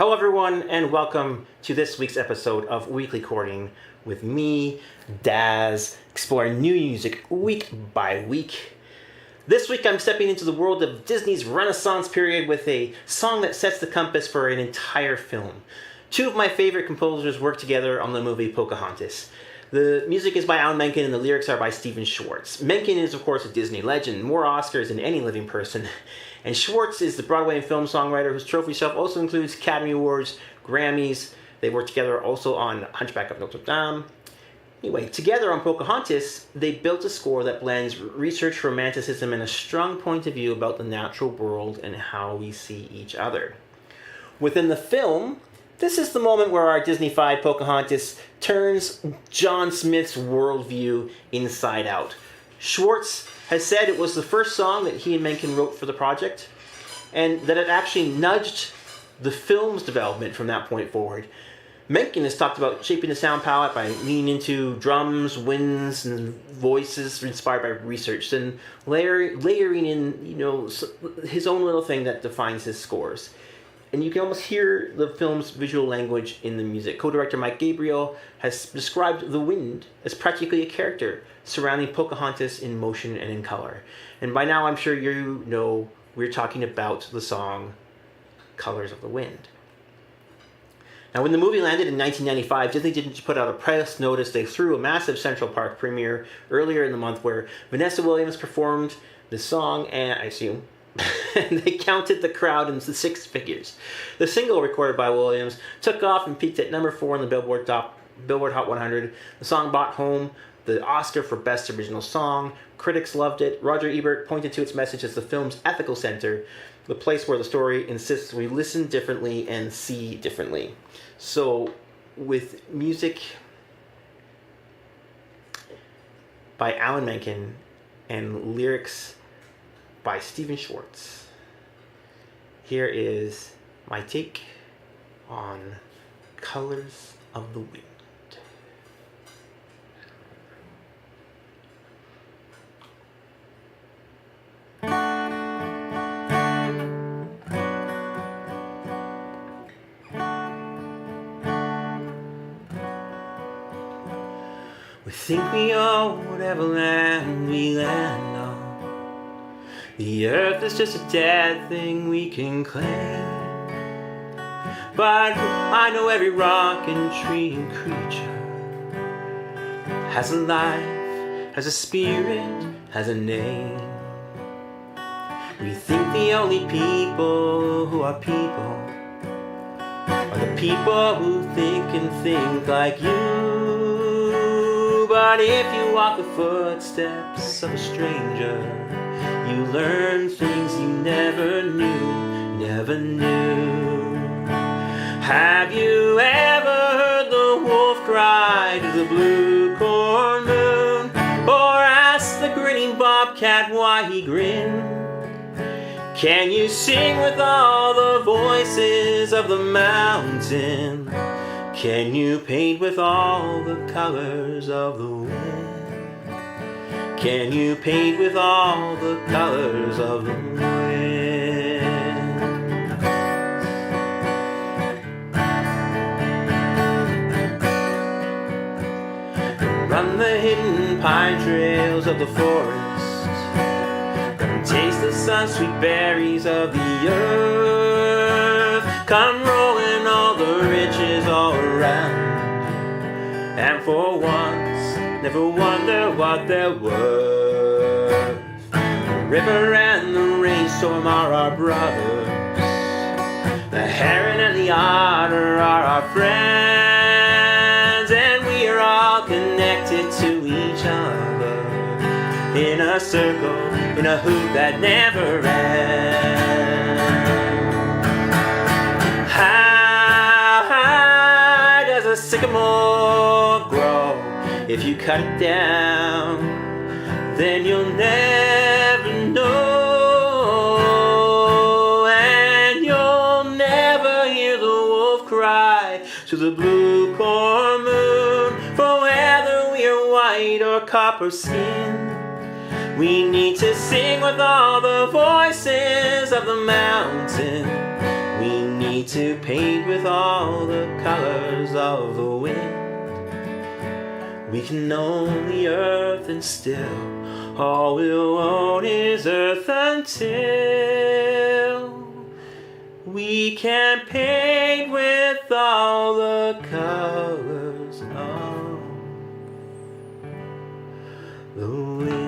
Hello everyone and welcome to this week's episode of Weekly Chording with me, Daz, exploring new music week by week. This week I'm stepping into the world of Disney's Renaissance period with a song that sets the compass for an entire film. Two of my favorite composers worked together on the movie Pocahontas. The music is by Menken and the lyrics are by Schwartz. Menken is of course a Disney legend, more Oscars than any living person. And Schwartz is the Broadway and film songwriter whose trophy shelf also includes Academy Awards, Grammys. They worked together also on Hunchback of Notre Dame. Anyway, together on Pocahontas, they built a score that blends research, romanticism, and a strong point of view about the natural world and how we see each other. Within the film, this is the moment where our Disney-fied Pocahontas turns John Smith's worldview inside out. Schwartz has said it was the first song that he and Menken wrote for the project, and that it actually nudged the film's development from that point forward. Menken has talked about shaping the sound palette by leaning into drums, winds, and voices inspired by research, and layering in, his own little thing that defines his scores. And you can almost hear the film's visual language in the music. Co-director Mike Gabriel has described the wind as practically a character surrounding Pocahontas in motion and in color. And by now I'm sure you know we're talking about the song Colors of the Wind. Now when the movie landed in 1995, Disney didn't just put out a press notice, they threw a massive Central Park premiere earlier in the month where Vanessa Williams performed the song, and I assume, and they counted the crowd into six figures. The single recorded by Williams took off and peaked at number 4 on the Billboard Hot 100. The song brought home the Oscar for Best Original Song. Critics loved it. Roger Ebert pointed to its message as the film's ethical center, the place where the story insists we listen differently and see differently. So, with music by Alan Menken and lyrics by Schwartz, here is my take on Colors of the Wind. We think we own whatever land we land on. The earth is just a dead thing we can claim. But I know every rock and tree and creature has a life, has a spirit, has a name. We think the only people who are people are the people who think and think like you. But if you walk the footsteps of a stranger, you learn things you never knew. Have you ever heard the wolf cry to the blue corn moon? Or ask the grinning bobcat why he grinned? Can you sing with all the voices of the mountain? Can you paint with all the colors of the wind? Can you paint with all the colors of the wind? Run the hidden pine trails of the forest, come taste the sun-sweet berries of the earth. Come rolling all the riches all around, and for once never wonder what they're worth. The river and the rainstorm are our brothers, the heron and the otter are our friends, and we are all connected to each other in a circle, in a hoop that never ends. How high does a sycamore grow? If you cut it down, then you'll never know, and you'll never hear the wolf cry to the blue corn moon. For whether we are white or copper skin, we need to sing with all the voices of the mountain. We need need to paint with all the colors of the wind. We can own the earth and still all we'll own is earth until we can paint with all the colors of the wind.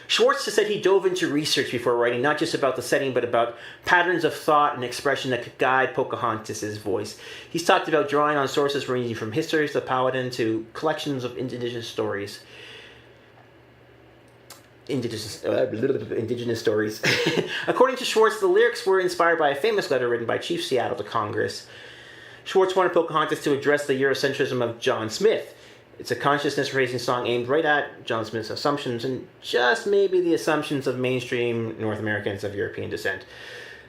Schwartz said he dove into research before writing, not just about the setting, but about patterns of thought and expression that could guide Pocahontas' voice. He's talked about drawing on sources ranging from histories of the Powhatan to collections of indigenous stories. Indigenous stories. According to Schwartz, the lyrics were inspired by a famous letter written by Chief Seattle to Congress. Schwartz wanted Pocahontas to address the Eurocentrism of John Smith. It's a consciousness-raising song aimed right at John Smith's assumptions and just maybe the assumptions of mainstream North Americans of European descent.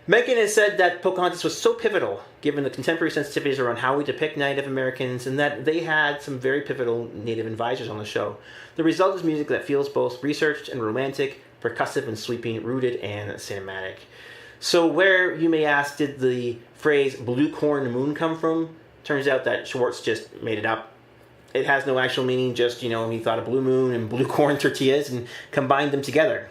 Menken has said that Pocahontas was so pivotal, given the contemporary sensitivities around how we depict Native Americans, and that they had some very pivotal Native advisors on the show. The result is music that feels both researched and romantic, percussive and sweeping, rooted and cinematic. So where, you may ask, did the phrase blue corn moon come from? Turns out that Schwartz just made it up. It has no actual meaning, just, he thought of blue moon and blue corn tortillas and combined them together.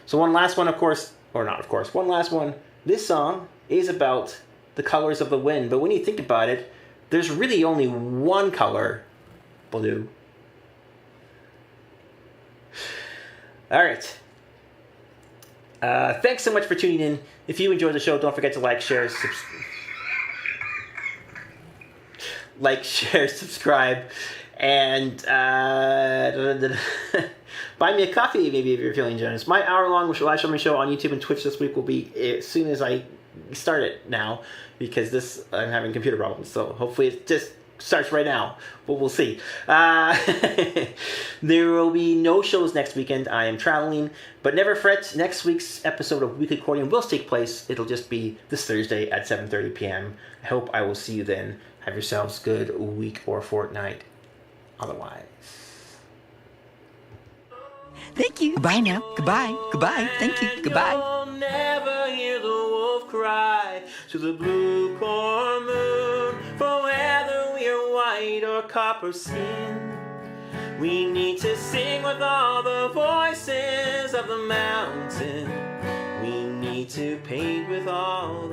So one last one, one last one. This song is about the colors of the wind, but when you think about it, there's really only one color, blue. All right. Thanks so much for tuning in. If you enjoyed the show, don't forget to like, share, subscribe, and buy me a coffee maybe if you're feeling generous. My hour-long live streaming show on YouTube and Twitch this week will be as soon as I start it now, because I'm having computer problems, so hopefully it just starts right now, but we'll see. There will be no shows next weekend. I am traveling, but never fret. Next week's episode of Weekly Chording will take place. It'll just be this Thursday at 7:30 p.m. I hope I will see you then. Have yourselves a good week or fortnight. Otherwise. Thank you. Goodbye now. Goodbye. Goodbye. Thank you. Goodbye. You'll never hear the wolf cry to the blue corn moon. For whether we're white or copper skin, we need to sing with all the voices of the mountain. We need to paint with all the